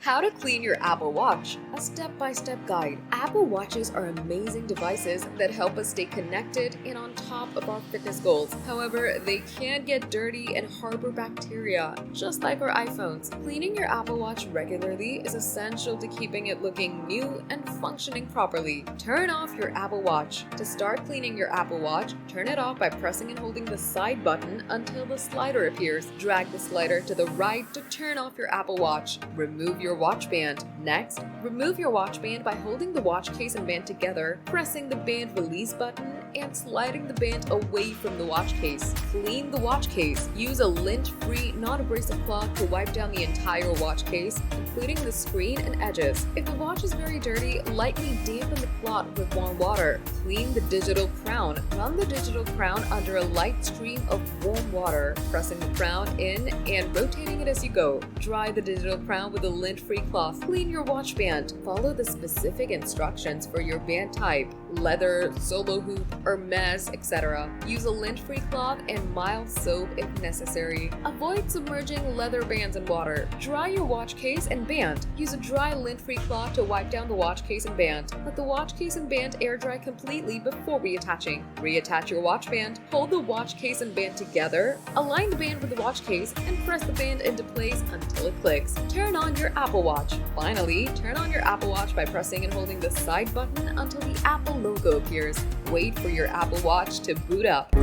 How to clean your Apple Watch, a step-by-step guide. Apple Watches are amazing devices that help us stay connected and on top of our fitness goals. However, they can get dirty and harbor bacteria, just like our iPhones. Cleaning your Apple Watch regularly is essential to keeping it looking new and functioning properly. Turn off your Apple Watch. To start cleaning your Apple Watch, turn it off by pressing and holding the side button until the slider appears. Drag the slider to the right to turn off your Apple Watch. Remove your watch band. Next, remove your watch band by holding the watch case and band together, pressing the band release button, and sliding the band away from the watch case. Clean the watch case. Use a lint-free, non-abrasive cloth to wipe down the entire watch case, including the screen and edges. If the watch is very dirty, lightly dampen the cloth with warm water. Clean the digital crown. Run the digital crown under a light stream of warm water, pressing the crown in and rotating it as you go. Dry the digital crown with a lint-free cloth. Clean your watch band. Follow the specific instructions for your band type: leather, solo hoop, Hermes, etc. Use a lint-free cloth and mild soap if necessary. Avoid submerging leather bands in water. Dry your watch case and band. Use a dry lint-free cloth to wipe down the watch case and band. Let the watch case and band air dry completely before reattaching. Reattach your watch band. Hold the watch case and band together. Align the band with the watch case and press the band into place until it clicks. Turn on your Apple Watch. Finally, turn on your Apple Watch by pressing and holding the side button until the Apple logo appears. Wait for your Apple Watch to boot up.